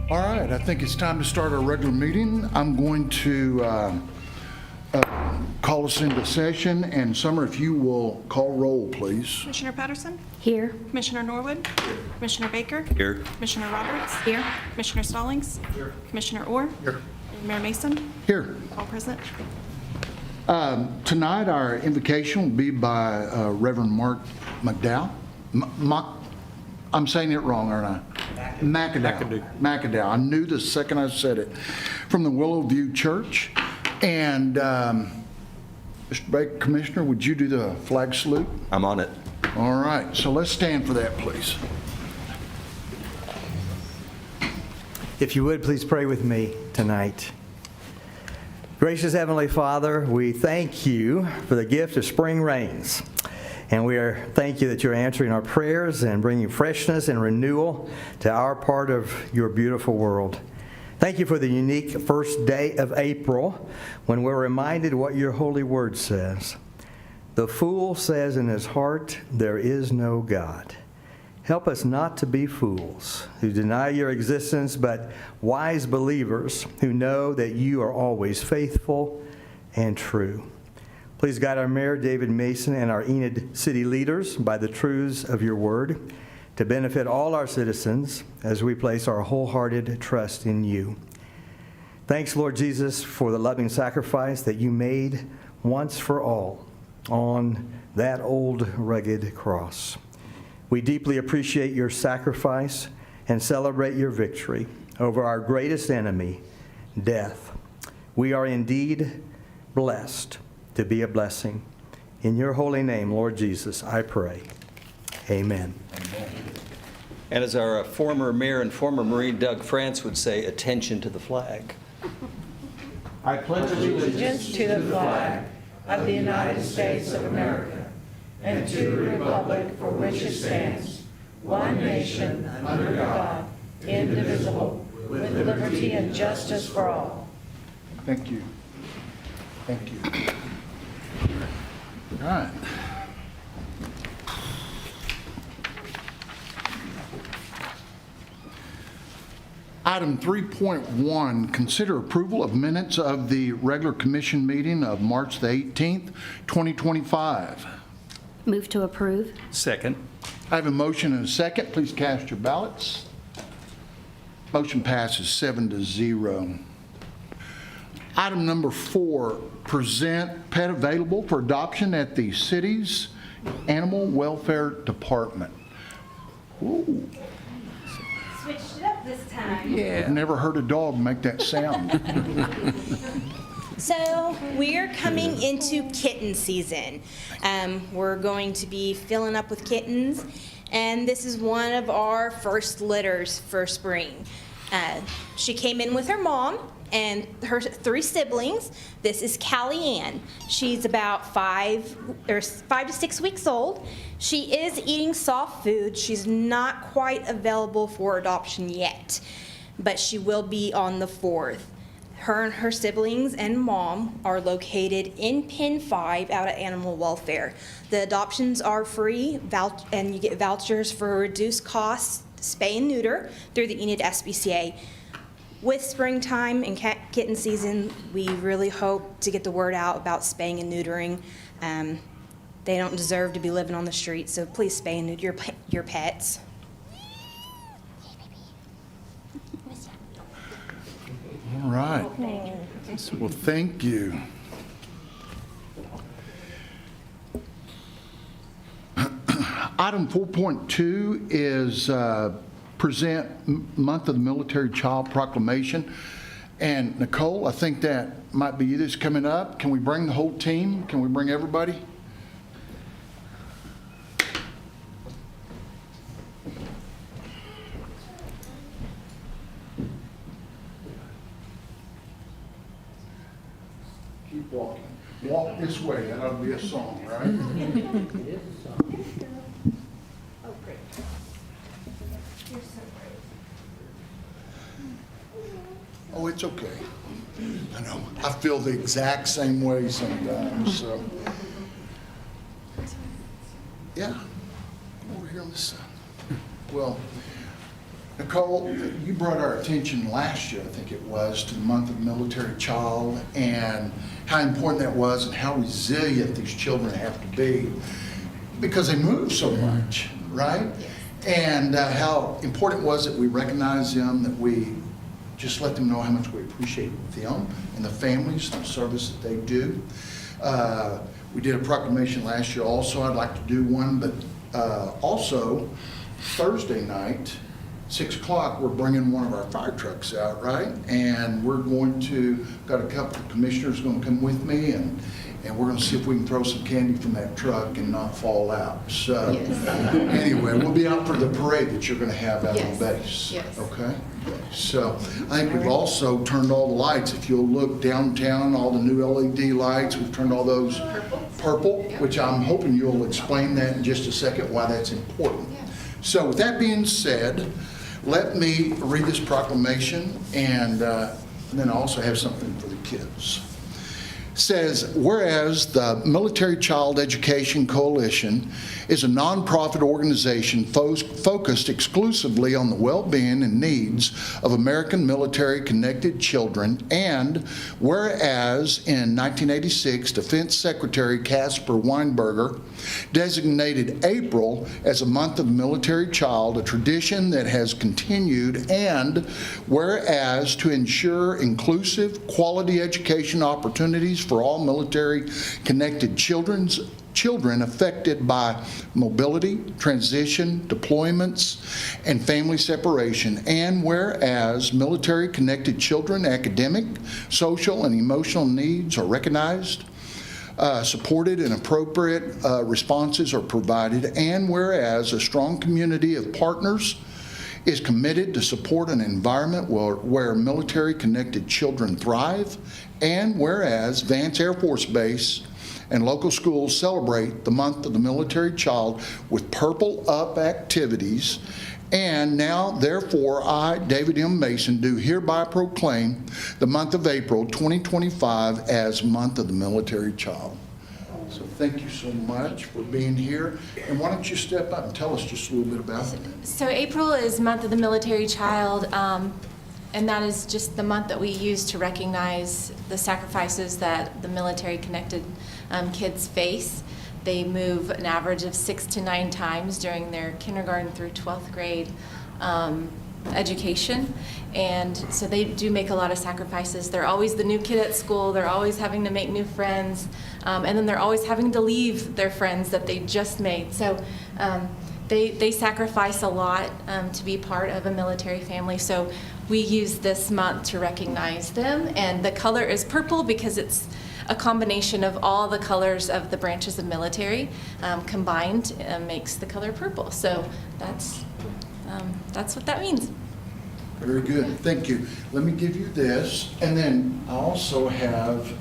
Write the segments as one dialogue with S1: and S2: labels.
S1: All right, I think it's time to start our regular meeting. I'm going to call us into session, and Summer, if you will call roll, please.
S2: Commissioner Patterson?
S3: Here.
S2: Commissioner Norwood? Commissioner Baker?
S4: Here.
S2: Commissioner Roberts?
S3: Here.
S2: Commissioner Stallings? Here. Commissioner Orr?
S1: Here.
S2: And Mayor Mason?
S1: Here.
S2: All present.
S1: Tonight, our invocation will be by Reverend Mark McDowell. I'm saying it wrong, aren't I? McAdowell. I knew the second I said it. From the Willowview Church. And Mr. Baker, Commissioner, would you do the flag salute?
S4: I'm on it.
S1: All right, so let's stand for that, please.
S5: If you would, please pray with me tonight. Gracious Heavenly Father, we thank you for the gift of spring rains. And thank you that you're answering our prayers and bringing freshness and renewal to our part of your beautiful world. Thank you for the unique first day of April when we're reminded what your holy word says. The fool says in his heart, there is no God. Help us not to be fools who deny your existence, but wise believers who know that you are always faithful and true. Please guide our Mayor, David Mason, and our Enid city leaders by the truths of your word to benefit all our citizens as we place our wholehearted trust in you. Thanks, Lord Jesus, for the loving sacrifice that you made once for all on that old rugged cross. We deeply appreciate your sacrifice and celebrate your victory over our greatest enemy, death. We are indeed blessed to be a blessing. In your holy name, Lord Jesus, I pray. Amen.
S4: And as our former mayor and former Marine Doug France would say, attention to the flag.
S5: I pledge
S6: allegiance to the flag of the United States of America and to the republic for which it stands, one nation, under God, indivisible, with liberty and justice for all.
S1: Thank you. Thank you. All right. Item 3.1, consider approval of minutes of the regular commission meeting of March the 18th, 2025.
S3: Move to approve.
S4: Second.
S1: I have a motion and a second. Please cast your ballots. Motion passes 7-0. Item number 4, present pet available for adoption at the city's Animal Welfare Department. Ooh.
S7: Switched it up this time.
S1: I've never heard a dog make that sound.
S7: So we're coming into kitten season. We're going to be filling up with kittens, and this is one of our first litters for spring. She came in with her mom and her 3 siblings. This is Callie Ann. She's about 5 to 6 weeks old. She is eating soft food. She's not quite available for adoption yet, but she will be on the 4th. Her and her siblings and mom are located in Pen 5 out at Animal Welfare. The adoptions are free, and you get vouchers for reduced costs, spay and neuter through the Enid SPCA. With springtime and kitten season, we really hope to get the word out about spaying and neutering. They don't deserve to be living on the street, so please spay and neuter your pets.
S1: All right. Well, thank you. Item 4.2 is present Month of the Military Child Proclamation. And Nicole, I think that might be you that's coming up. Can we bring the whole team? Can we bring everybody? Keep walking. Walk this way. That ought to be a song, right?
S7: It is a song. Oh, great. You're so brave.
S1: Oh, it's okay. I know. I feel the exact same way sometimes, so. Yeah. Over here on this side. Well, Nicole, you brought our attention last year, I think it was, to the month of military child and how important that was and how resilient these children have to be because they move so much, right? And how important it was that we recognize them, that we just let them know how much we appreciate them and the families, the service that they do. We did a proclamation last year also. I'd like to do one, but also Thursday night, 6 o'clock, we're bringing one of our fire trucks out, right? And we're going to, got a couple of commissioners going to come with me, and we're going to see if we can throw some candy from that truck and not fall out. So anyway, we'll be out for the parade that you're going to have out on base.
S6: Yes.
S1: Okay? So I think we've also turned all the lights. If you'll look downtown, all the new LED lights, we've turned all those purple, which I'm hoping you'll explain that in just a second, why that's important. So with that being said, let me read this proclamation, and then I also have something for the kids. It says, whereas the Military Child Education Coalition is a nonprofit organization focused exclusively on the well-being and needs of American military-connected children, and whereas in 1986, Defense Secretary Caspar Weinberger designated April as a month of military child, a tradition that has continued, and whereas to ensure inclusive, quality education opportunities for all military-connected children affected by mobility, transition, deployments, and family separation, and whereas military-connected children academic, social, and emotional needs are recognized, supported, and appropriate responses are provided, and whereas a strong community of partners is committed to support an environment where military-connected children thrive, and whereas Vance Air Force Base and local schools celebrate the month of the military child with Purple Up activities, and now, therefore, I, David M. Mason, do hereby proclaim the month of April 2025 as Month of the Military Child. So thank you so much for being here. And why don't you step up and tell us just a little bit about it?
S8: So April is Month of the Military Child, and that is just the month that we use to recognize the sacrifices that the military-connected kids face. They move an average of 6 to 9 times during their kindergarten through 12th grade education, and so they do make a lot of sacrifices. They're always the new kid at school, they're always having to make new friends, and then they're always having to leave their friends that they just made. So they sacrifice a lot to be part of a military family. So we use this month to recognize them, and the color is purple because it's a combination of all the colors of the branches of military combined makes the color purple. So that's what that means.
S1: Very good. Thank you. Let me give you this. And then I also have,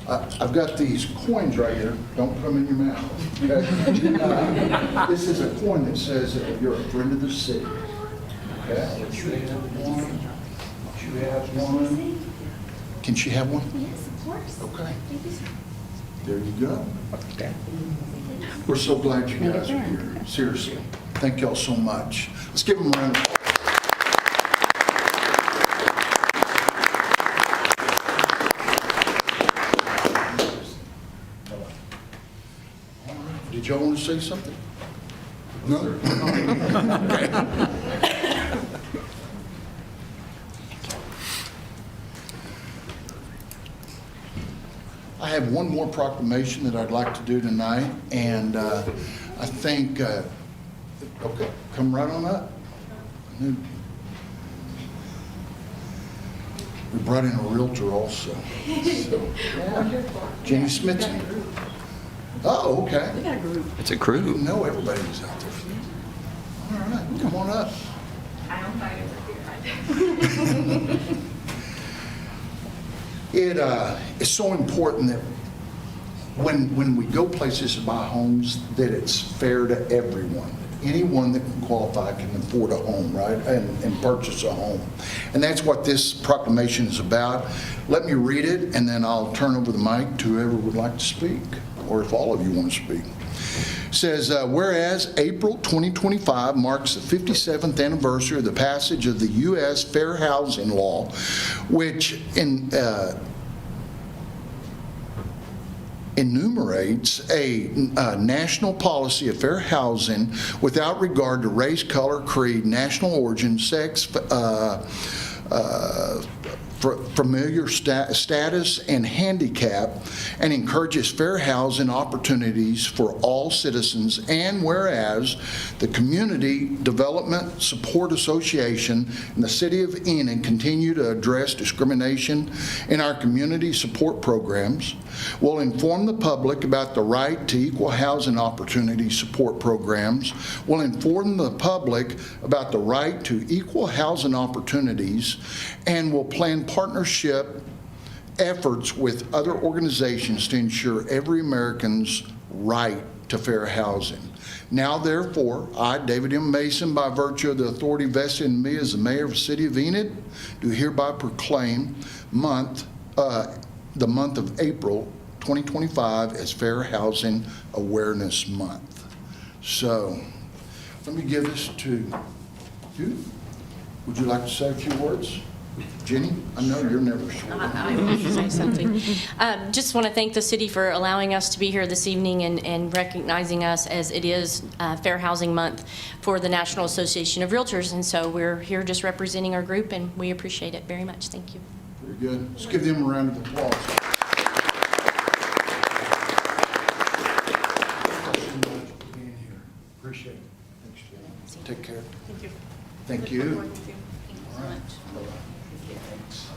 S1: I've got these coins right here. Don't put them in your mouth. Okay? This is a coin that says that you're a friend of the city. Okay? Let you have one. Let you have one. Can she have one?
S3: Yes, of course.
S1: Okay. There you go. We're so glad you guys are here. Seriously. Thank y'all so much. Let's give them a round of applause. Did y'all want to say something? No? Okay. I have one more proclamation that I'd like to do tonight, and I think, okay, come right on up. We brought in a realtor also. So, yeah. Jenny Smithson. Oh, okay.
S4: It's a
S1: I
S4: crew.
S1: didn't know everybody was out there. All right, come on up. It's so important that when we go places to buy homes, that it's fair to everyone. Anyone that can qualify can afford a home, right, and purchase a home. And that's what this proclamation is about. Let me read it, and then I'll turn over the mic to whoever would like to speak, or if all of you want to speak. Says, whereas April 2025 marks the 57th anniversary of the passage of the U.S. Fair Housing Law, which enumerates a national policy of fair housing without regard to race, color, creed, national origin, sex, familiar status, and handicap, and encourages fair housing opportunities for all citizens. And whereas the Community Development Support Association and the City of Enid continue to address discrimination in our community support programs, will inform the public about the right to equal housing opportunity support programs, will inform the public about the right to equal housing opportunities, and will plan partnership efforts with other organizations to ensure every American's right to fair housing. Now, therefore, I, David M. Mason, by virtue of the authority vested in me as the mayor of the city of Enid, do hereby proclaim the month of April 2025 as Fair Housing Awareness Month. So, let me give this to you. Would you like to say a few words? Jenny, I know you're never sure.
S9: I want to say something. Just want to thank the city for allowing us to be here this evening and recognizing us as it is Fair Housing Month for the National Association of Realtors. And so we're here just representing our group, and we appreciate it very much. Thank you.
S1: Very good. Let's give them a round of applause. Thank you so much for being here. Appreciate it. Thanks, Jenny. Take care.
S2: Thank you.
S1: Thank you.
S2: Look forward to you.
S1: All right. Bye-bye. Thanks.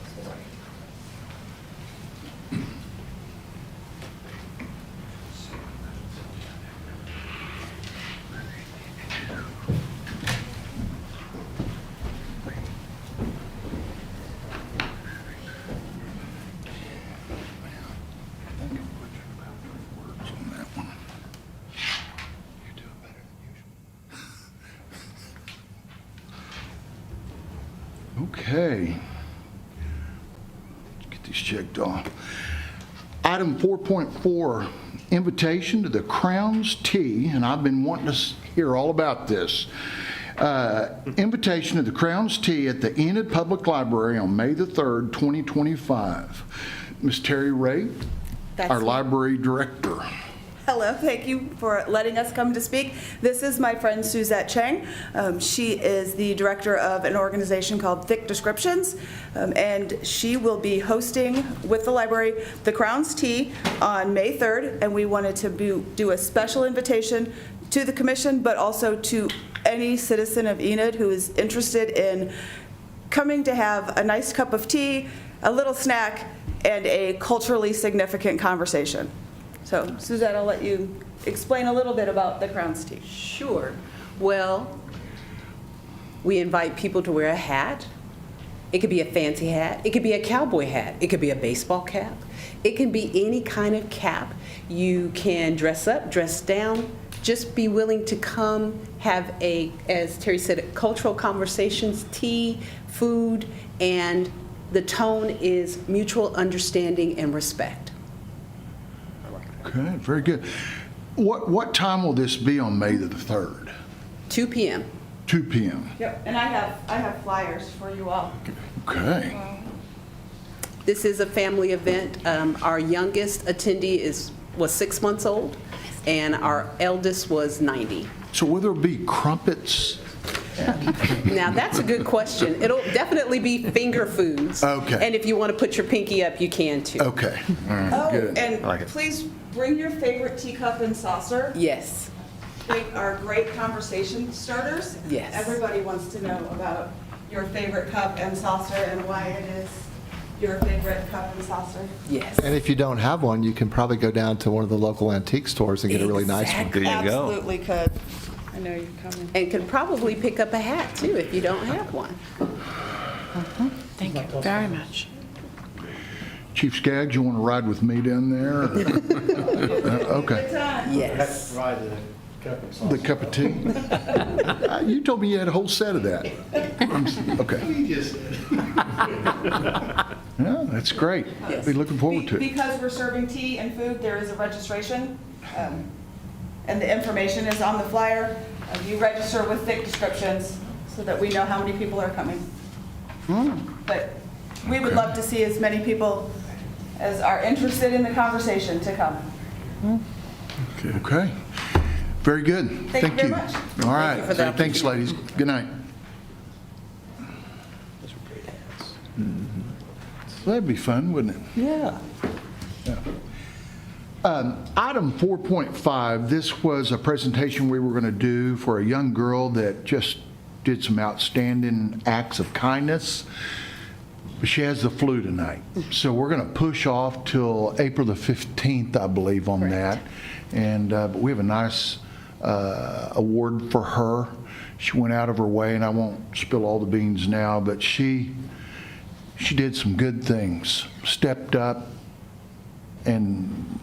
S1: Okay. Let's get these checked off. Item 4.4, invitation to the Crown's Tea, and I've been wanting to hear all about this. Invitation to the Crown's Tea at the Enid Public Library on May the 3rd, 2025. Ms. Terry Ray, our library director.
S10: Hello, thank you for letting us come to speak. This is my friend Suzette Chang. She is the director of an organization called Thick Descriptions, and she will be hosting with the library the Crown's Tea on May 3rd, and we wanted to do a special invitation to the commission, but also to any citizen of Enid who is interested in coming to have a nice cup of tea, a little snack, and a culturally significant conversation. So, Suzette, I'll let you explain a little bit about the Crown's Tea.
S6: Sure. Well, we invite people to wear a hat. It could be a fancy hat. It could be a cowboy hat. It could be a baseball cap. It can be any kind of cap. You can dress up, dress down. Just be willing to come, have a, as Terry said, cultural conversations, tea, food, and the tone is mutual understanding and respect.
S1: Okay, very good. What time will this be on May the 3rd?
S6: 2 p.m.
S1: 2 p.m.
S10: Yep, and I have flyers for you all.
S1: Okay.
S6: This is a family event. Our youngest attendee was 6 months old, and our eldest was 90.
S1: So will there be crumpets?
S6: Now, that's a good question. It'll definitely be finger foods.
S1: Okay.
S6: And if you want to put your pinky up, you can too.
S1: Okay, all right,
S10: Oh,
S1: good.
S10: and please bring your favorite teacup and saucer.
S6: Yes.
S10: They are great conversation starters.
S6: Yes.
S10: Everybody wants to know about your favorite cup and saucer and why it is your favorite cup and saucer.
S6: Yes.
S11: And if you don't have one, you can probably go down to one of the local antique stores and get a really nice one.
S6: Exactly.
S4: There you go.
S10: Absolutely could. I know you're coming.
S6: And can probably pick up a hat too if you don't have one.
S2: Thank you very much.
S1: Chief Skaggs, you want to ride with me down there? Okay.
S6: Yes.
S1: The cup of tea? You told me you had a whole set of that. Okay. Yeah, that's great. Be looking forward to it.
S10: Because we're serving tea and food, there is a registration. and the information is on the flyer. You register with Thick Descriptions so that we know how many people are coming. But we would love to see as many people as are interested in the conversation to come.
S1: Okay. Very good.
S10: Thank you very much.
S1: All right.
S6: for the
S1: Thanks, ladies. Good night.
S4: Those were great ads.
S1: That'd be fun, wouldn't it?
S4: Yeah.
S1: Item 4.5, this was a presentation we were going to do for a young girl that just did some outstanding acts of kindness. But she has the flu tonight. So we're going to push off till April the 15th, I believe, on that. And but we have a nice award for her. She went out of her way, and I won't spill all the beans now, but she did some good things, stepped up, and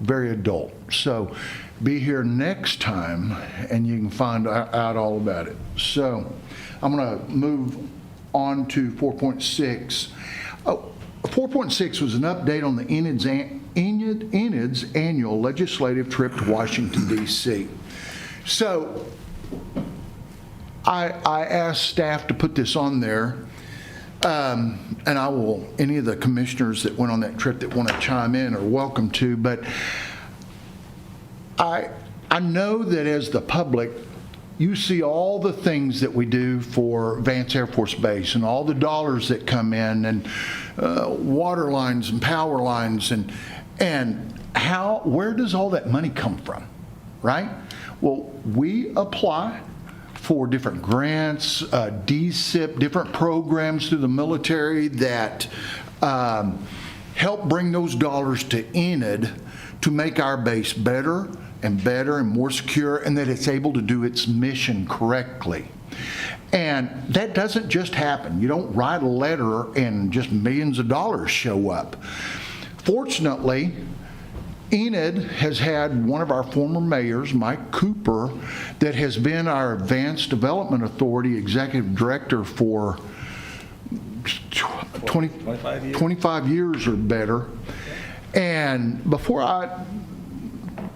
S1: very adult. So be here next time and you can find out all about it. So I'm going to move on to 4.6. 4.6 was an update on the Enid's annual legislative trip to Washington, D.C. So I asked staff to put this on there. And I will, any of the commissioners that went on that trip that want to chime in are welcome to, but I know that as the public, you see all the things that we do for Vance Air Force Base and all the dollars that come in and water lines and power lines and where does all that money come from, right? Well, we apply for different grants, DSIP, different programs through the military that help bring those dollars to Enid to make our base better and more secure, and that it's able to do its mission correctly. And that doesn't just happen. You don't write a letter and just millions of dollars show up. Fortunately, Enid has had one of our former mayors, Mike Cooper, that has been our Advanced Development Authority Executive Director for 25 years or better. And before I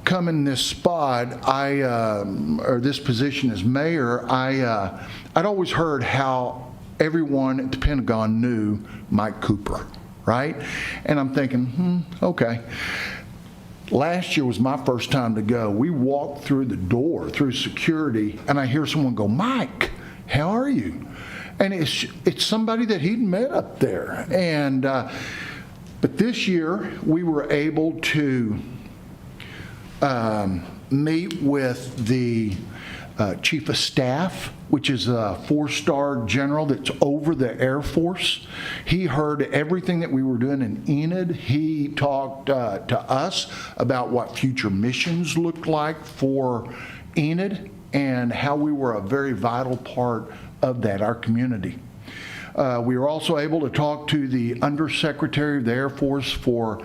S1: come in this spot, or this position as mayor, I'd always heard how everyone at the Pentagon knew Mike Cooper, right? And I'm thinking, okay. Last year was my first time to go. We walked through the door, through security, and I hear someone go, "Mike, how are you?" And it's somebody that he'd met up there. And but this year we were able to meet with the Chief of Staff, which is a 4-star general that's over the Air Force. He heard everything that we were doing in Enid. He talked to us about what future missions looked like for Enid and how we were a very vital part of that, our community. We were also able to talk to the Undersecretary of the Air Force for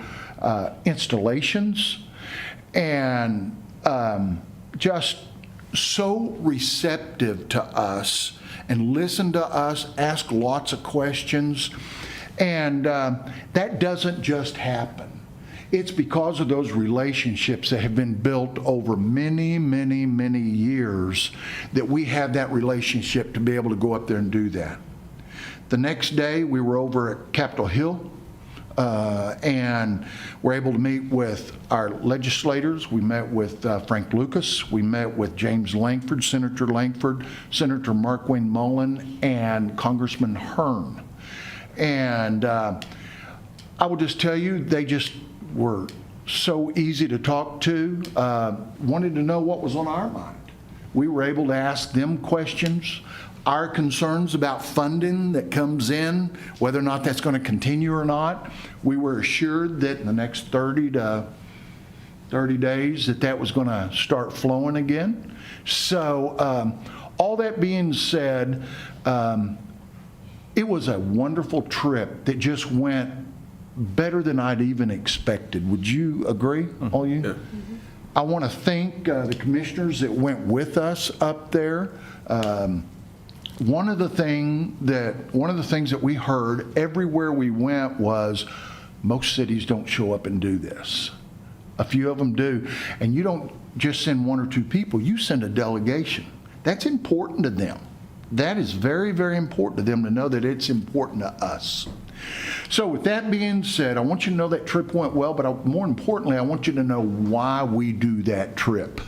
S1: installations, and just so receptive to us and listen to us, ask lots of questions. And that doesn't just happen. It's because of those relationships that have been built over many, many, many years that we have that relationship to be able to go up there and do that. The next day, we were over at Capitol Hill, and we're able to meet with our legislators. We met with Frank Lucas. We met with James Langford, Senator Mark Wayne Mullen, and Congressman Hearn. And I will just tell you, they just were so easy to talk to, wanted to know what was on our mind. We were able to ask them questions. Our concerns about funding that comes in, whether or not that's going to continue or not, we were assured that in the next 30 days that was going to start flowing again. So all that being said, it was a wonderful trip that just went better than I'd even expected. Would you agree, all you? Yeah. I want to thank the commissioners that went with us up there. One of the things that we heard everywhere we went was most cities don't show up and do this. A few of them do. And you don't just send one or two people, you send a delegation. That's important to them. That is very, very important to them to know that it's important to us. So with that being said, I want you to know that trip went well, but more importantly, I want you to know why we do that trip.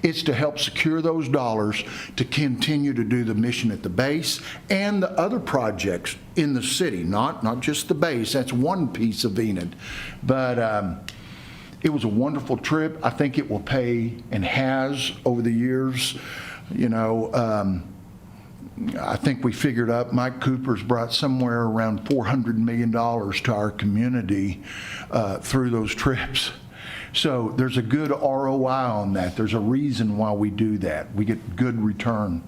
S1: It's to help secure those dollars to continue to do the mission at the base and the other projects in the city, not just the base. That's one piece of Enid. But it was a wonderful trip. I think it will pay and has over the years. You know, I think we figured up Mike Cooper's brought somewhere around $400 million to our community through those trips. So there's a good ROI on that. There's a reason why we do that. We get good return.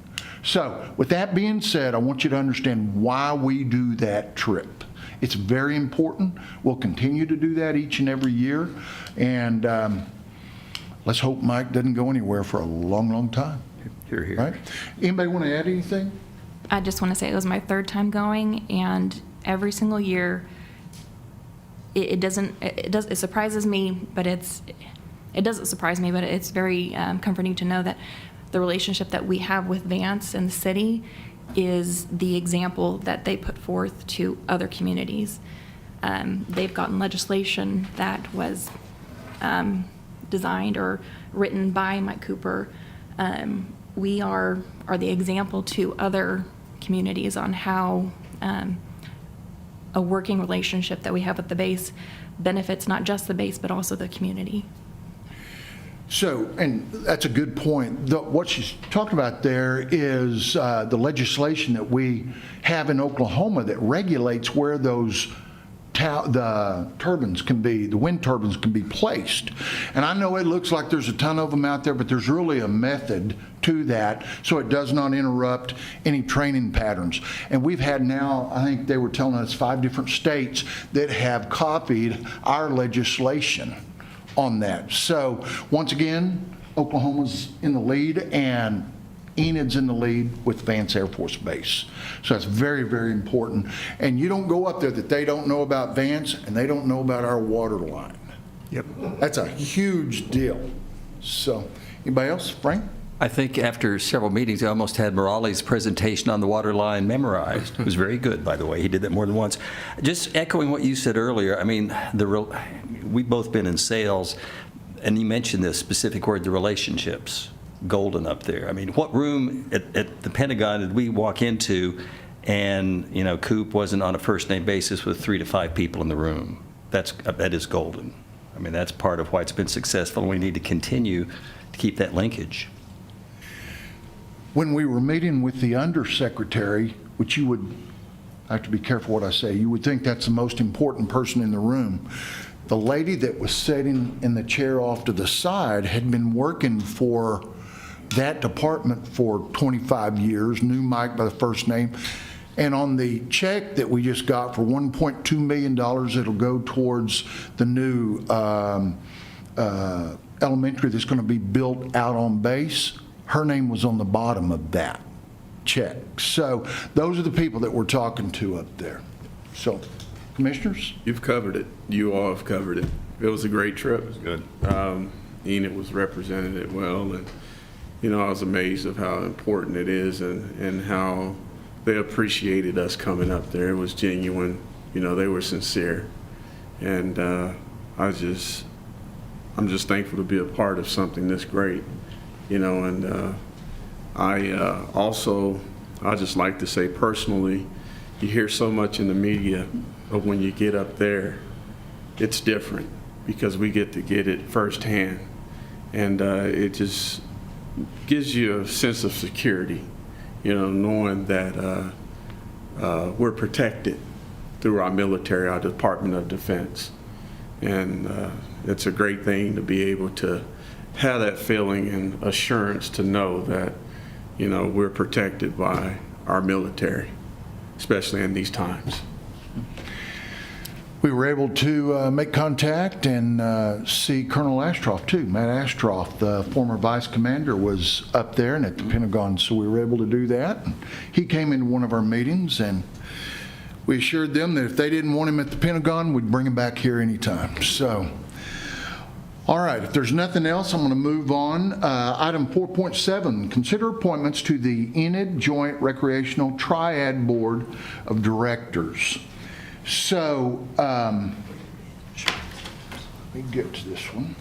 S1: So with that being said, I want you to understand why we do that trip. It's very important. We'll continue to do that each and every year. And let's hope Mike doesn't go anywhere for a long, long time.
S4: You're here.
S1: Right? Anybody want to add anything?
S12: I just want to say it was my third time going, and every single year, it surprises me, but it doesn't surprise me, but it's very comforting to know that the relationship that we have with Vance and the city is the example that they put forth to other communities. They've gotten legislation that was designed or written by Mike Cooper. We are the example to other communities on how a working relationship that we have at the base benefits not just the base, but also the community.
S1: So, and that's a good point. What she's talking about there is the legislation that we have in Oklahoma that regulates where those the turbines can be, the wind turbines can be placed. And I know it looks like there's a ton of them out there, but there's really a method to that so it does not interrupt any training patterns. And we've had now, I think they were telling us 5 different states that have copied our legislation on that. So once again, Oklahoma's in the lead and Enid's in the lead with Vance Air Force Base. So that's very, very important. And you don't go up there that they don't know about Vance and they don't know about our water line.
S4: Yep.
S1: That's a huge deal. So anybody else? Frank?
S4: I think after several meetings, I almost had Morales' presentation on the water line memorized. It was very good, by the way. He did that more than once. Just echoing what you said earlier, I mean, we've both been in sales, and you mentioned this specific word, the relationships. Golden up there. I mean, what room at the Pentagon did we walk into and, you know, Coop wasn't on a first name basis with 3 to 5 people in the room? That is golden. I mean, that's part of why it's been successful, and we need to continue to keep that linkage.
S1: When we were meeting with the undersecretary, which you would, I have to be careful what I say, you would think that's the most important person in the room. The lady that was sitting in the chair off to the side had been working for that department for 25 years, knew Mike by the first name. And on the check that we just got for $1.2 million, it'll go towards the new elementary that's going to be built out on base. Her name was on the bottom of that check. So those are the people that we're talking to up there. So, commissioners?
S13: You've covered it. You all have covered it. It was a great trip. It was good. Enid was represented it well, and you know, I was amazed of how important it is and how they appreciated us coming up there. It was genuine. You know, they were sincere. And I'm just thankful to be a part of something this great, you know, and I just like to say personally, you hear so much in the media, but when you get up there, it's different because we get to get it firsthand. And it just gives you a sense of security, you know, knowing that we're protected through our military, our Department of Defense. And it's a great thing to be able to have that feeling and assurance to know that, you know, we're protected by our military, especially in these times.
S1: We were able to make contact and see Colonel Ashtroff too. Matt Ashtroff, the former vice commander, was up there and at the Pentagon, so we were able to do that. He came into one of our meetings and we assured them that if they didn't want him at the Pentagon, we'd bring him back here anytime. So All right, if there's nothing else, I'm going to move on. Item 4.7, consider appointments to the Enid Joint Recreational Triad Board of Directors. So, let me get to this one.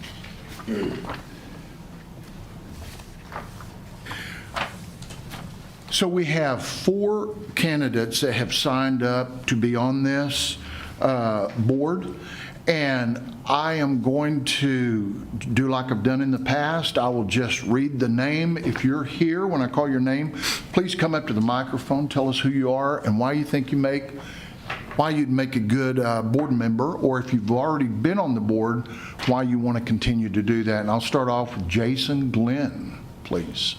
S1: So we have 4 candidates that have signed up to be on this board. And I am going to do like I've done in the past. I will just read the name. If you're here when I call your name, please come up to the microphone, tell us who you are and why you think why you'd make a good board member, or if you've already been on the board, why you want to continue to do that. And I'll start off with Jason Glenn, please.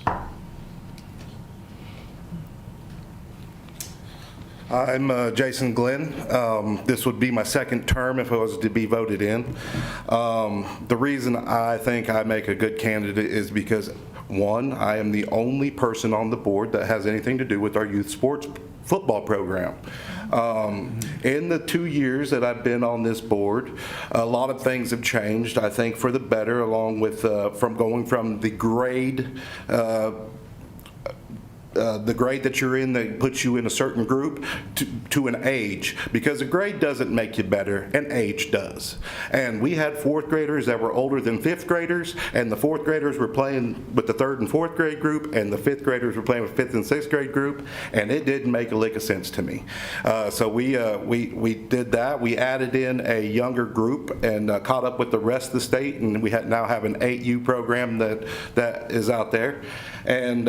S14: I'm Jason Glenn. This would be my second term if I was to be voted in. The reason I think I make a good candidate is because, one, I am the only person on the board that has anything to do with our youth sports football program. In the 2 years that I've been on this board, a lot of things have changed, I think, for the better, along with from going from the grade that you're in that puts you in a certain group to an age, because a grade doesn't make you better, an age does. And we had 4th graders that were older than 5th graders, and the 4th graders were playing with the 3rd and 4th grade group, and the 5th graders were playing with 5th and 6th grade group, and it didn't make a lick of sense to me. So we did that. We added in a younger group and caught up with the rest of the state, and we now have an 8U program that is out there. And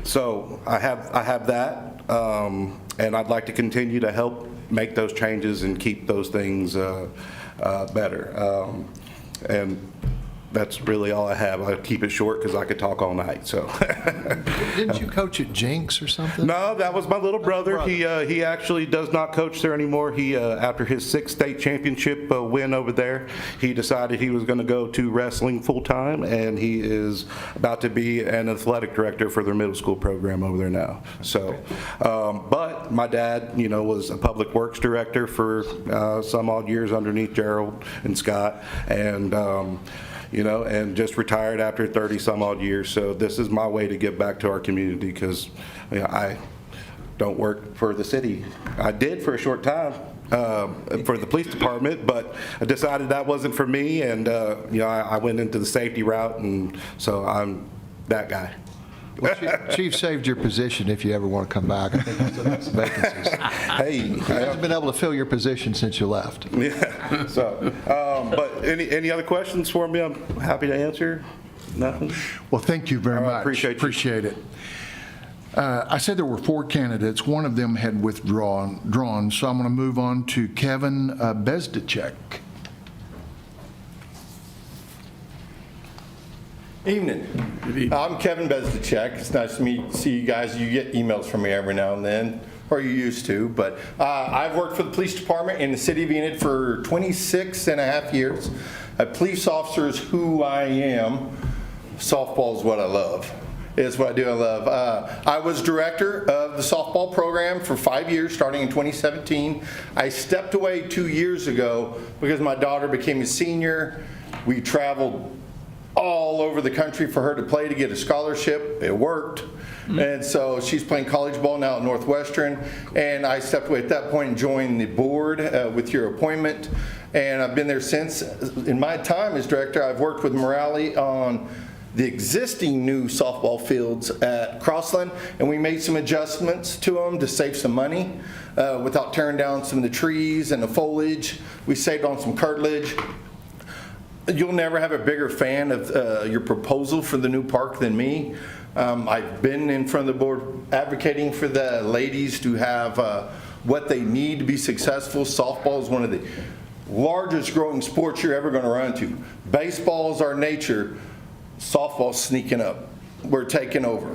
S14: so I have that, and I'd like to continue to help make those changes and keep those things better. And that's really all I have. I'll keep it short because I could talk all night. So.
S11: Didn't you coach at Jinx or something?
S14: No, that was my little brother. He actually does not coach there anymore. He after his 6th state championship win over there, he decided he was going to go to wrestling full time, and he is about to be an athletic director for their middle school program over there now. So, but my dad, was a public works director for some odd years underneath Gerald and Scott, and and just retired after 30 some odd years. So this is my way to give back to our community, because I don't work for the city. I did for a short time for the police department, but I decided that wasn't for me, and I went into the safety route, and so I'm that guy.
S11: Well, Chief saved your position if you ever want to come back. I think there's some vacancies.
S14: Hey,
S11: He hasn't been able to fill your position since you left.
S14: Yeah. So, but any other questions for me? I'm happy to answer. Nothing.
S1: Well, thank you very much.
S14: Appreciate
S1: it. I said there were 4 candidates. One of them had withdrawn, so I'm going to move on to Kevin Bezdacek.
S15: Evening. I'm Kevin Bezdacek. It's nice to see you guys. You get emails from me every now and then, or you used to, but I've worked for the police department in the city of Enid for 26 and a half years. A police officer is who I am. Softball is what I love. It's what I do. I love. I was director of the softball program for 5 years, starting in 2017. I stepped away 2 years ago because my daughter became a senior. We traveled all over the country for her to play to get a scholarship. It worked. And so she's playing college ball now at Northwestern. And I stepped away at that point and joined the board with your appointment. And I've been there since. In my time as director, I've worked with Morale on the existing new softball fields at Crossland, and we made some adjustments to them to save some money without tearing down some of the trees and the foliage. We saved on some cartilage. You'll never have a bigger fan of your proposal for the new park than me. I've been in front of the board advocating for the ladies to have what they need to be successful. Softball is one of the largest growing sports you're ever going to run into. Baseball is our nature. Softball's sneaking up. We're taking over.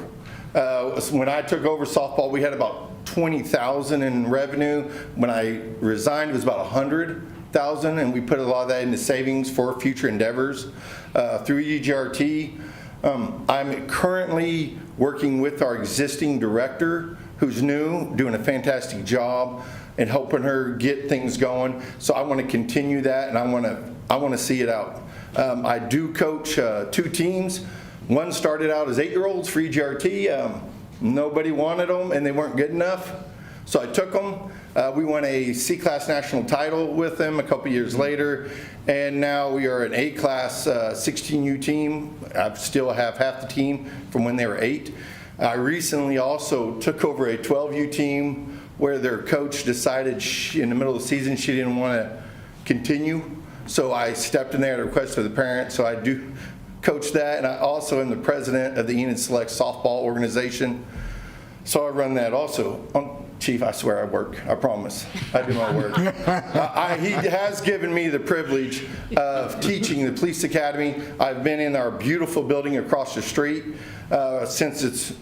S15: When I took over softball, we had about 20,000 in revenue. When I resigned, it was about 100,000, and we put a lot of that into savings for future endeavors through EGRT. I'm currently working with our existing director, who's new, doing a fantastic job and helping her get things going. So I want to continue that, and I want to see it out. I do coach 2 teams. One started out as 8-year-olds for EGRT. Nobody wanted them and they weren't good enough, so I took them. We won a C-class national title with them a couple years later, and now we are an A-class 16U team. I still have half the team from when they were 8. I recently also took over a 12U team where their coach decided in the middle of the season she didn't want to continue, so I stepped in there at the request of the parents. So I do coach that, and I also am the president of the Enid Select softball organization, so I run that also. Chief, I swear I work. I promise. I do my work. He has given me the privilege of teaching the police academy. I've been in our beautiful building across the street since its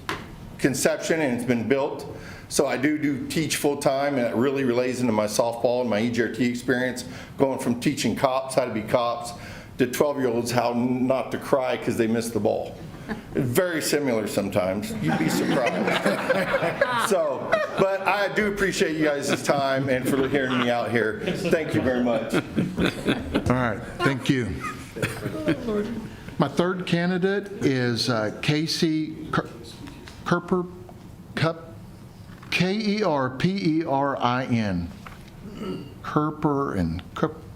S15: conception, and it's been built. So I do teach full time, and it really relays into my softball and my EGRT experience, going from teaching cops how to be cops to 12-year-olds how not to cry because they missed the ball. Very similar sometimes. You'd be surprised. So, but I do appreciate you guys' time and for hearing me out here. Thank you very much.
S1: All right, thank you. My third candidate is Casey Kerperin. Kerperin.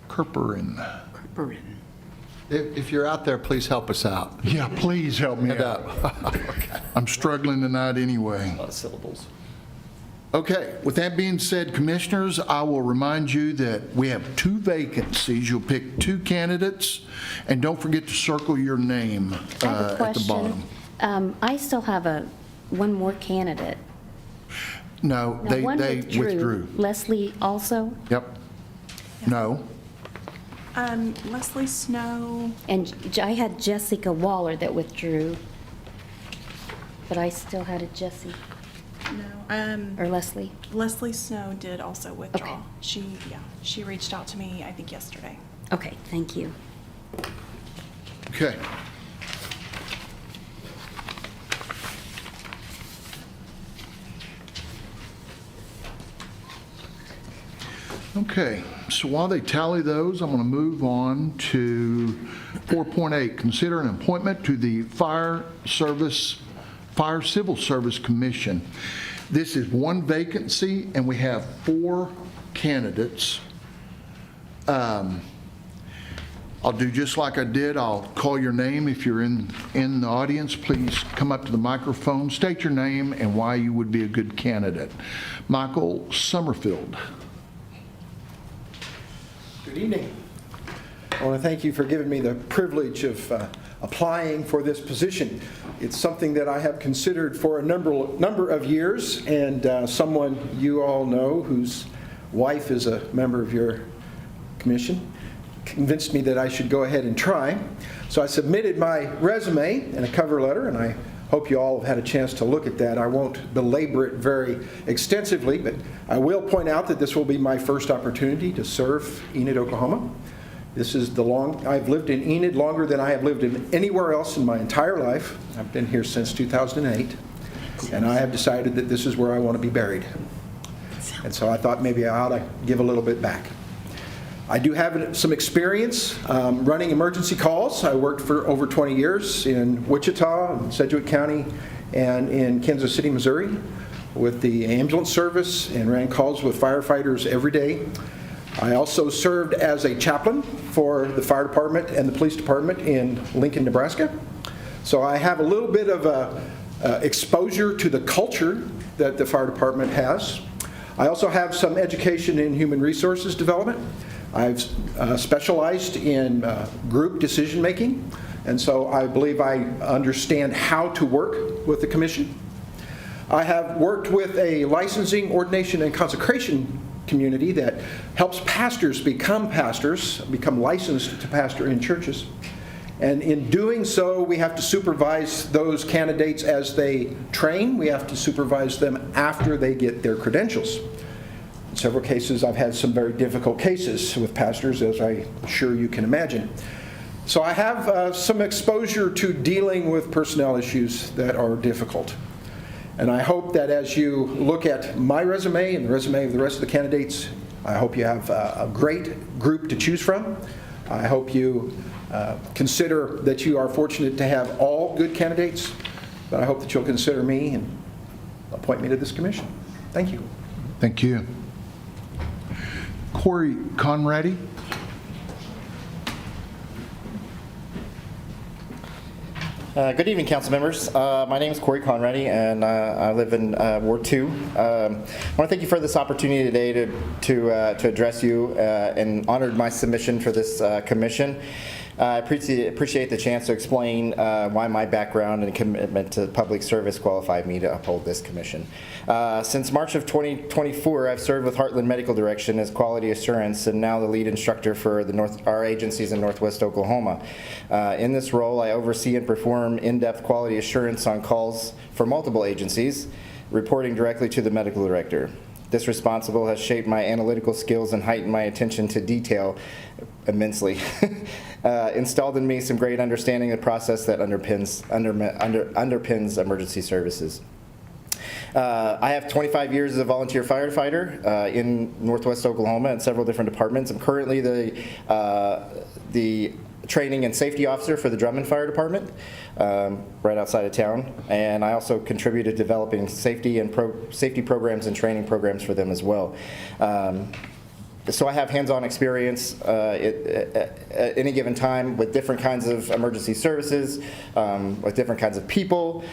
S1: Kerperin.
S11: If you're out there, please help us out.
S1: Yeah, please help me out.
S11: Okay.
S1: I'm struggling tonight anyway.
S4: A lot of syllables.
S1: Okay, with that being said, Commissioners, I will remind you that we have 2 vacancies. You'll pick 2 candidates, and don't forget to circle your name
S3: I have a
S1: at the
S3: question.
S1: bottom.
S3: I still have one more candidate.
S1: No,
S3: Now,
S1: they
S3: one
S1: withdrew.
S3: Leslie also?
S1: Yep. No.
S2: Leslie Snow.
S3: And I had Jessica Waller that withdrew, but I still had a Jessie
S2: No.
S3: or Leslie.
S2: Leslie Snow did also withdraw.
S3: Okay.
S2: She reached out to me, I think, yesterday.
S3: Okay, thank you.
S1: Okay. Okay, so while they tally those, I'm going to move on to 4.8. Consider an appointment to the Fire Civil Service Commission. This is 1 vacancy, and we have 4 candidates. I'll do just like I did. I'll call your name. If you're in the audience, please come up to the microphone, state your name and why you would be a good candidate. Michael Summerfield.
S16: Good evening. I want to thank you for giving me the privilege of applying for this position. It's something that I have considered for a number of years, and someone you all know whose wife is a member of your commission convinced me that I should go ahead and try. So I submitted my resume and a cover letter, and I hope you all have had a chance to look at that. I won't belabor it very extensively, but I will point out that this will be my first opportunity to serve Enid, Oklahoma. This is I've lived in Enid longer than I have lived in anywhere else in my entire life. I've been here since 2008, and I have decided that this is where I want to be buried. And so I thought maybe I ought to give a little bit back. I do have some experience running emergency calls. I worked for over 20 years in Wichita, in Sedgwick County, and in Kansas City, Missouri, with the ambulance service, and ran calls with firefighters every day. I also served as a chaplain for the fire department and the police department in Lincoln, Nebraska. So I have a little bit of exposure to the culture that the fire department has. I also have some education in human resources development. I've specialized in group decision making, and so I believe I understand how to work with the commission. I have worked with a licensing, ordination, and consecration community that helps pastors become licensed to pastor in churches. And in doing so, we have to supervise those candidates as they train. We have to supervise them after they get their credentials. In several cases, I've had some very difficult cases with pastors, as I'm sure you can imagine. So I have some exposure to dealing with personnel issues that are difficult. And I hope that as you look at my resume and the resume of the rest of the candidates, I hope you have a great group to choose from. I hope you consider that you are fortunate to have all good candidates, but I hope that you'll consider me and appoint me to this commission. Thank you.
S1: Thank you. Corey Conradi.
S17: Good evening, council members. My name is Corey Conradi, and I live in Ward 2. I want to thank you for this opportunity today to address you and honored my submission for this commission. I appreciate the chance to explain why my background and commitment to public service qualified me to uphold this commission. Since March of 2024, I've served with Heartland Medical Direction as quality assurance and now the lead instructor for our agencies in Northwest Oklahoma. In this role, I oversee and perform in-depth quality assurance on calls for multiple agencies, reporting directly to the medical director. This responsibility has shaped my analytical skills and heightened my attention to detail immensely. Installed in me some great understanding of the process that underpins emergency services. I have 25 years as a volunteer firefighter in Northwest Oklahoma in several different departments. I'm currently the training and safety officer for the Drummond Fire Department, right outside of town. And I also contributed to developing safety programs and training programs for them as well. So I have hands-on experience at any given time with different kinds of emergency services, with different kinds of people,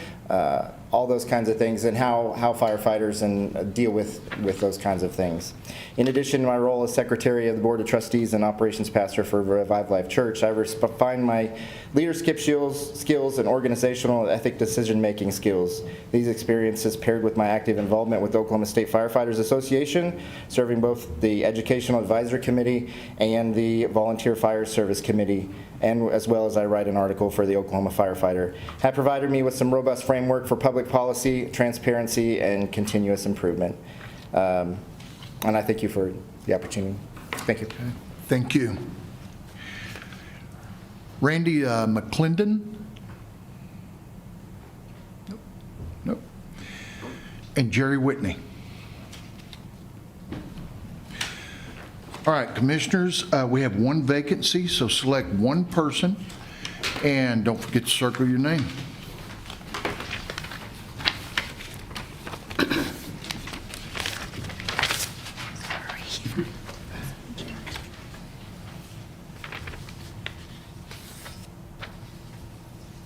S17: all those kinds of things, and how firefighters deal with those kinds of things. In addition to my role as Secretary of the Board of Trustees and Operations Pastor for Revive Life Church, I refine my leadership skills and organizational ethic decision-making skills. These experiences paired with my active involvement with Oklahoma State Firefighters Association, serving both the Educational Advisory Committee and the Volunteer Fire Service Committee, and as well as I write an article for the Oklahoma Firefighter, have provided me with some robust framework for public policy, transparency, and continuous improvement. And I thank you for the opportunity. Thank you.
S1: Thank you. Randy McClendon? Nope. And Jerry Whitney. All right, commissioners, we have one vacancy, so select one person, and don't forget to circle your name.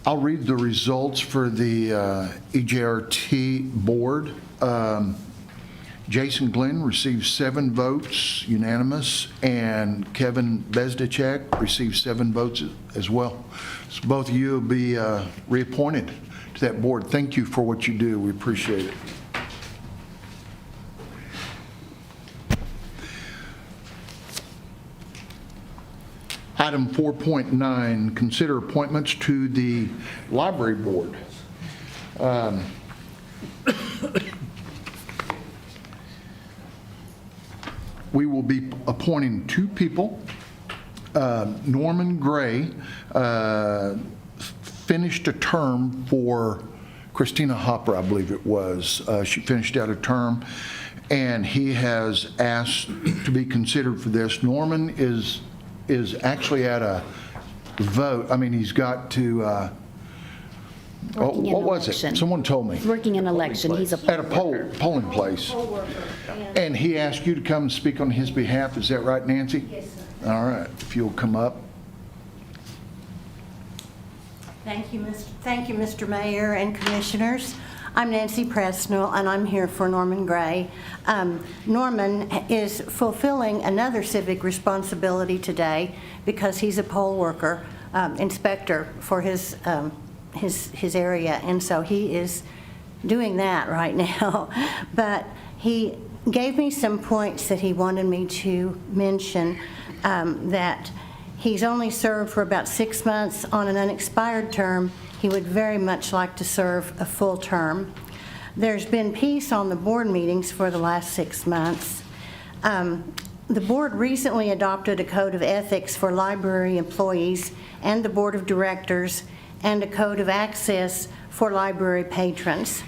S1: I'll read the results for the EJRT board. Jason Glenn received 7 votes, unanimous, and Kevin Bezdacek received 7 votes as well. So both of you will be reappointed to that board. Thank you for what you do. We appreciate it. Item 4.9, consider appointments to the library board. We will be appointing 2 people. Norman Gray finished a term for Christina Hopper, I believe it was. She finished out a term, and he has asked to be considered for this. Norman is actually at a vote. I mean, he's got to, what was it? Someone told me.
S3: He's working an election. He's
S1: At a polling place. And he asked you to come and speak on his behalf. Is that right, Nancy?
S18: Yes, sir.
S1: All right. If you'll come up.
S18: Thank you, Mr. Mayor and Commissioners. I'm Nancy Presnell, and I'm here for Norman Gray. Norman is fulfilling another civic responsibility today because he's a poll worker, inspector for his area, and so he is doing that right now. But he gave me some points that he wanted me to mention, that he's only served for about 6 months on an unexpired term. He would very much like to serve a full term. There's been peace on the board meetings for the last 6 months. The board recently adopted a code of ethics for library employees and the board of directors, and a code of access for library patrons.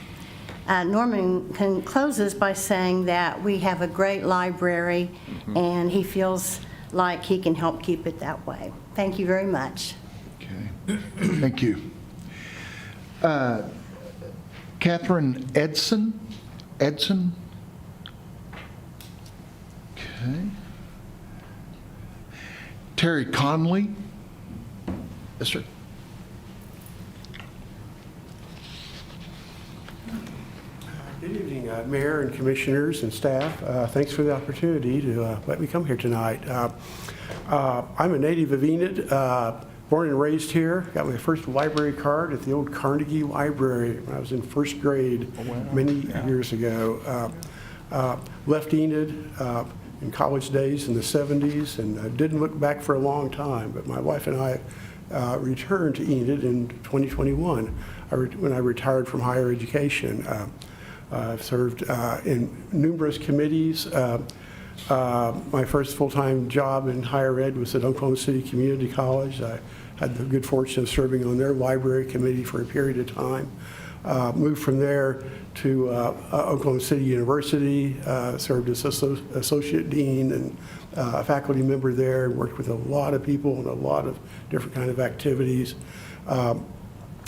S18: Norman closes by saying that we have a great library, and he feels like he can help keep it that way. Thank you very much.
S1: Okay. Thank you. Catherine Edson? Edson? Okay. Terry Conley? Yes, sir.
S19: Good evening, Mayor and Commissioners and staff. Thanks for the opportunity to let me come here tonight. I'm a native of Enid, born and raised here. Got my first library card at the old Carnegie Library when I was in first grade many years ago. Left Enid in college days in the 70s and didn't look back for a long time, but my wife and I returned to Enid in 2021 when I retired from higher education. I've served in numerous committees. My first full-time job in higher ed was at Oklahoma City Community College. I had the good fortune of serving on their library committee for a period of time. Moved from there to Oklahoma City University, served as associate dean and a faculty member there, and worked with a lot of people and a lot of different kind of activities.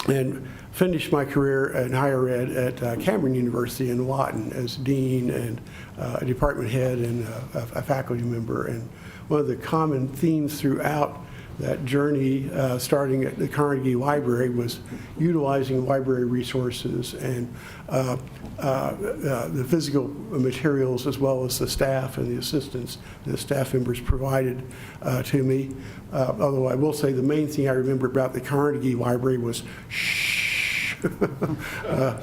S19: And finished my career in higher ed at Cameron University in Lawton as dean and a department head and a faculty member. And one of the common themes throughout that journey, starting at the Carnegie Library, was utilizing library resources and the physical materials as well as the staff and the assistance the staff members provided to me. Although I will say the main thing I remember about the Carnegie Library was shh. I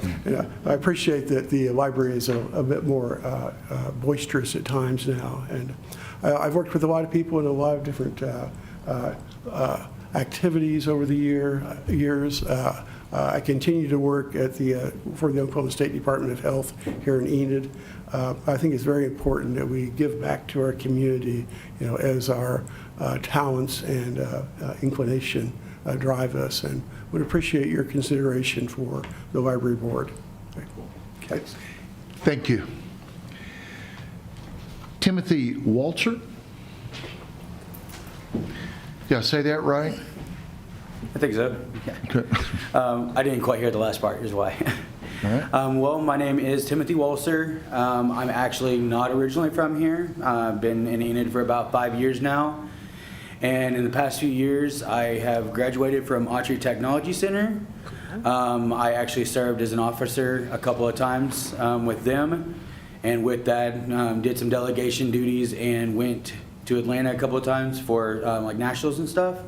S19: appreciate that the library is a bit more boisterous at times now. And I've worked with a lot of people in a lot of different activities over the years. I continue to work at for the Oklahoma State Department of Health here in Enid. I think it's very important that we give back to our community, as our talents and inclination drive us, and would appreciate your consideration for the library board. Okay.
S1: Thank you. Timothy Walter? Did I say that right?
S20: I think so.
S1: Okay.
S20: I didn't quite hear the last part, here's why.
S1: All right.
S20: Well, my name is Timothy Walser. I'm actually not originally from here. I've been in Enid for about 5 years now. And in the past few years, I have graduated from Autry Technology Center. I actually served as an officer a couple of times with them. And with that, did some delegation duties and went to Atlanta a couple of times for like nationals and stuff.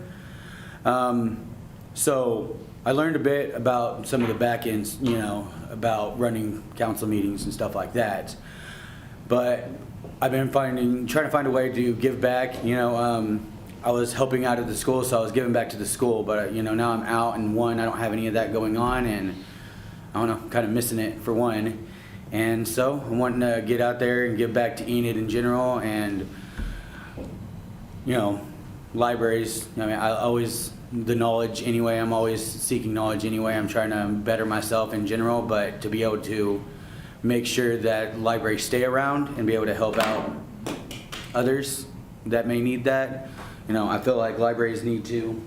S20: So I learned a bit about some of the back ends, about running council meetings and stuff like that. But I've been trying to find a way to give back. I was helping out at the school, so I was giving back to the school. But now I'm out, and one, I don't have any of that going on, and I don't know, kind of missing it for one. And so I'm wanting to get out there and give back to Enid in general, and libraries. The knowledge anyway. I'm always seeking knowledge anyway. I'm trying to better myself in general, but to be able to make sure that libraries stay around and be able to help out others that may need that. I feel like libraries need to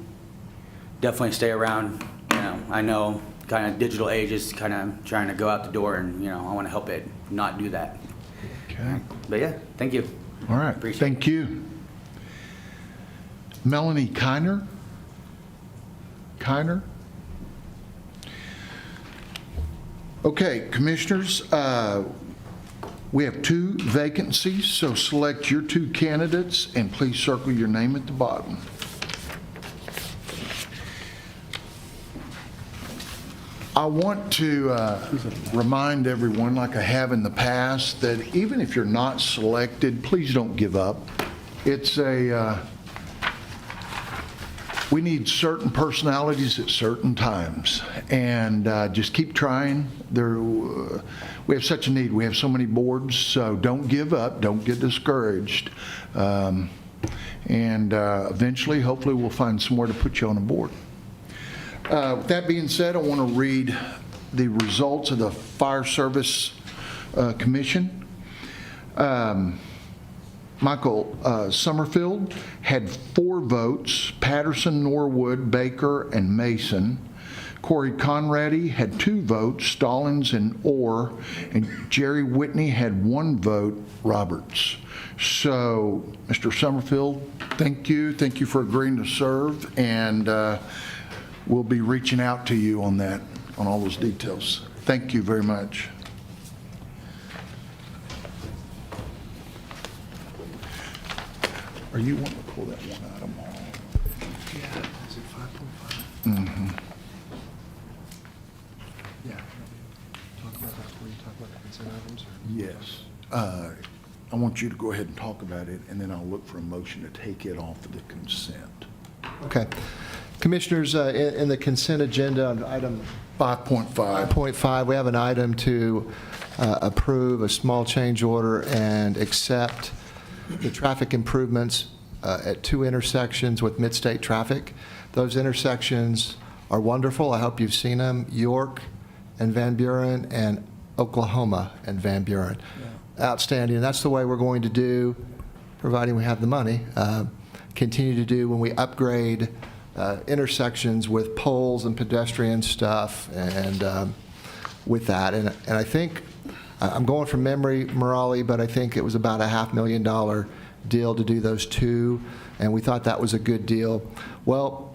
S20: definitely stay around. I know kind of digital age is kind of trying to go out the door, and I want to help it not do that.
S1: Okay.
S20: But yeah, thank you.
S1: All right.
S20: Appreciate
S1: Thank you. Melanie Kiner? Okay, commissioners, we have 2 vacancies, so select your 2 candidates and please circle your name at the bottom. I want to remind everyone, like I have in the past, that even if you're not selected, please don't give up. It's we need certain personalities at certain times, and just keep trying. We have such a need. We have so many boards, so don't give up. Don't get discouraged. And eventually, hopefully, we'll find somewhere to put you on a board. With that being said, I want to read the results of the Fire Service Commission. Michael Summerfield had 4 votes, Patterson, Norwood, Baker, and Mason. Corey Conrady had 2 votes, Stallings and Orr, and Jerry Whitney had 1 vote, Roberts. So, Mr. Summerfield, thank you. Thank you for agreeing to serve, and we'll be reaching out to you on that, on all those details. Thank you very much. Are you wanting to pull that one item off?
S11: Yeah, is it 5.5?
S1: Mm-hmm.
S11: Yeah. Talk about that before you talk about the consent items? Or?
S1: Yes. I want you to go ahead and talk about it, and then I'll look for a motion to take it off of the consent.
S11: Okay. Commissioners, in the consent agenda on item 5.5, we have an item to approve a small change order and accept the traffic improvements at 2 intersections with mid-state traffic. Those intersections are wonderful. I hope you've seen them. York and Van Buren and Oklahoma and Van Buren. Yeah. Outstanding. And that's the way we're going to do, providing we have the money, continue to do when we upgrade intersections with poles and pedestrian stuff and with that. And I think, I'm going from memory, Morali, but I think it was about a $500,000 deal to do those 2, and we thought that was a good deal. Well,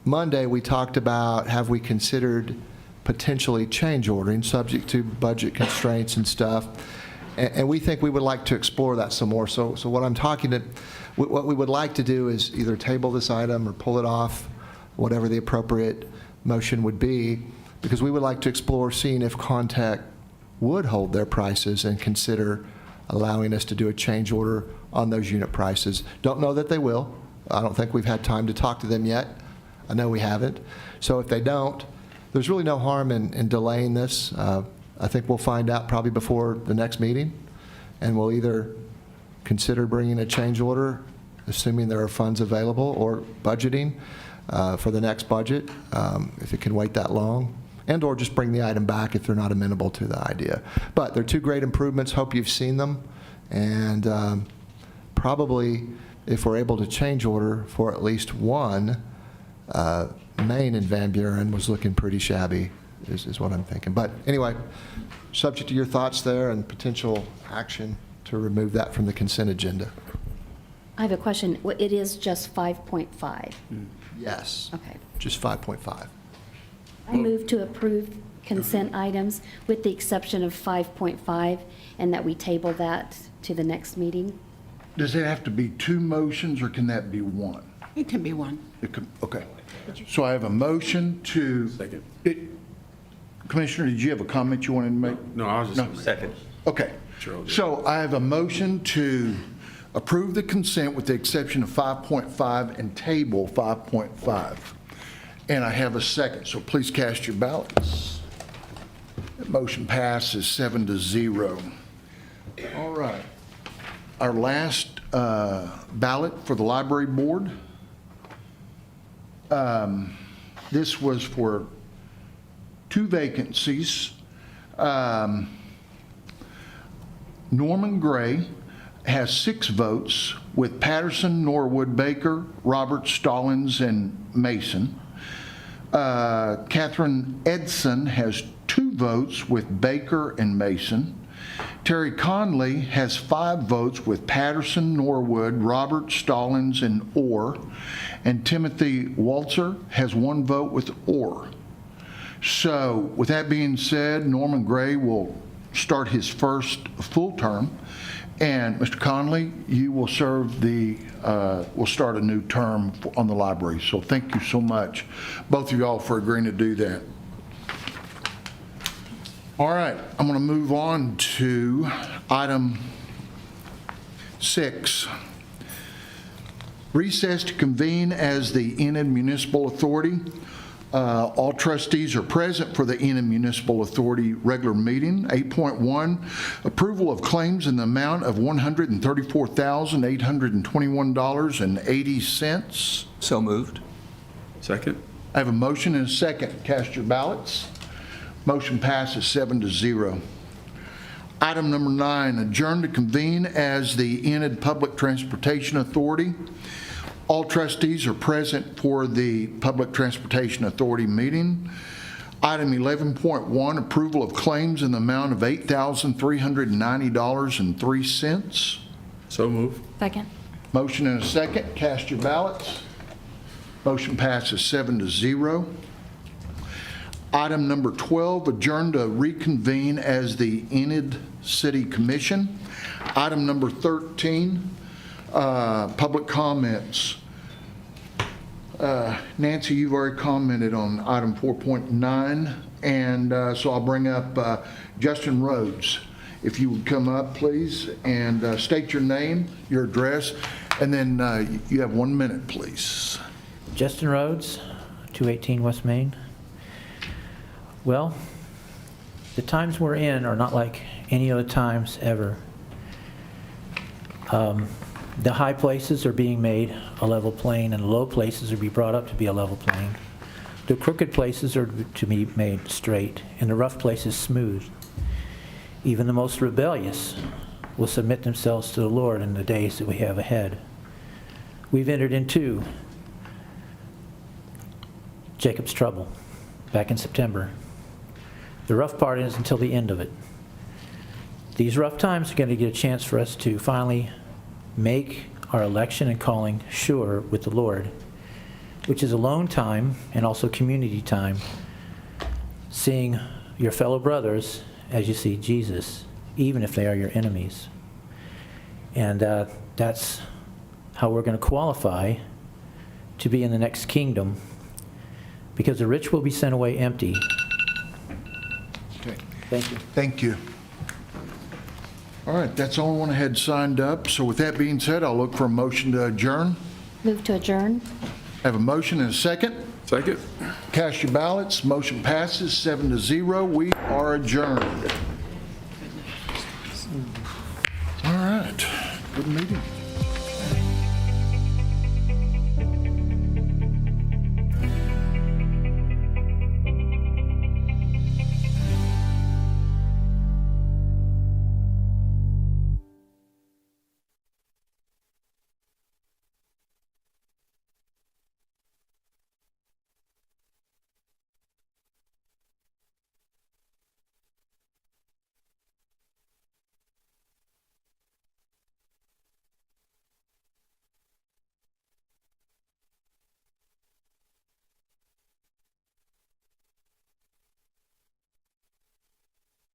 S11: Monday we talked about, have we considered potentially change ordering, subject to budget constraints and stuff, and we think we would like to explore that some more. So what what we would like to do is either table this item or pull it off, whatever the appropriate motion would be, because we would like to explore seeing if Contact would hold their prices and consider allowing us to do a change order on those unit prices. Don't know that they will. I don't think we've had time to talk to them yet. I know we haven't. So if they don't, there's really no harm in delaying this. I think we'll find out probably before the next meeting, and we'll either consider bringing a change order, assuming there are funds available, or budgeting for the next budget, if it can wait that long, and or just bring the item back if they're not amenable to the idea. But they're 2 great improvements. Hope you've seen them. And probably, if we're able to change order for at least one, Maine and Van Buren was looking pretty shabby, is what I'm thinking. But anyway, subject to your thoughts there and potential action to remove that from the consent agenda.
S3: I have a question. It is just 5.5?
S11: Yes.
S3: Okay.
S11: Just 5.5.
S3: I move to approve consent items with the exception of 5.5, and that we table that to the next meeting.
S1: Does it have to be 2 motions, or can that be 1?
S6: It can be 1.
S1: Okay. So I have a motion to...
S13: Second.
S1: Commissioner, did you have a comment you wanted to make?
S13: No, I was just...
S4: Second.
S1: Okay. So I have a motion to approve the consent with the exception of 5.5 and table 5.5. And I have a second, so please cast your ballots. That motion passes 7-0. All right. Our last ballot for the library board. This was for 2 vacancies. Norman Gray has 6 votes with Patterson, Norwood, Baker, Roberts, Stallings, and Mason. Catherine Edson has 2 votes with Baker and Mason. Terry Conley has 5 votes with Patterson, Norwood, Roberts, Stallings, and Orr. And Timothy Walzer has 1 vote with Orr. So with that being said, Norman Gray will start his first full term. And Mr. Conley, you will serve will start a new term on the library. So thank you so much, both of y'all, for agreeing to do that. All right, I'm going to move on to item 6. Recess to convene as the Enid Municipal Authority. All trustees are present for the Enid Municipal Authority regular meeting. 8.1, approval of claims in the amount of $134,821.80.
S4: So moved.
S13: Second.
S1: I have a motion and a second. Cast your ballots. Motion passes 7-0. Item number 9, adjourn to convene as the Enid Public Transportation Authority. All trustees are present for the Public Transportation Authority meeting. Item 11.1, approval of claims in the amount of $8,390.03.
S13: So move.
S12: Second.
S1: Motion and a second. Cast your ballots. Motion passes 7-0. Item number 12, adjourn to reconvene as the Enid City Commission. Item number 13, public comments. Nancy, you've already commented on item 4.9, and so I'll bring up Justin Rhodes. If you would come up, please, and state your name, your address, and then you have 1 minute, please.
S21: Justin Rhodes, 218 West Main. Well, the times we're in are not like any other times ever. The high places are being made a level plain, and the low places are being brought up to be a level plain. The crooked places are to be made straight, and the rough places smooth. Even the most rebellious will submit themselves to the Lord in the days that we have ahead. We've entered into Jacob's trouble back in September. The rough part is until the end of it. These rough times are going to get a chance for us to finally make our election and calling sure with the Lord, which is alone time and also community time, seeing your fellow brothers as you see Jesus, even if they are your enemies. And that's how we're going to qualify to be in the next kingdom, because the rich will be sent away empty.
S1: Okay.
S21: Thank you.
S1: Thank you. All right, that's all one I had signed up. So with that being said, I'll look for a motion to adjourn.
S3: Move to adjourn.
S1: Have a motion and a second.
S13: Second.
S1: Cast your ballots. Motion passes 7-0. We are adjourned. All right. Good meeting.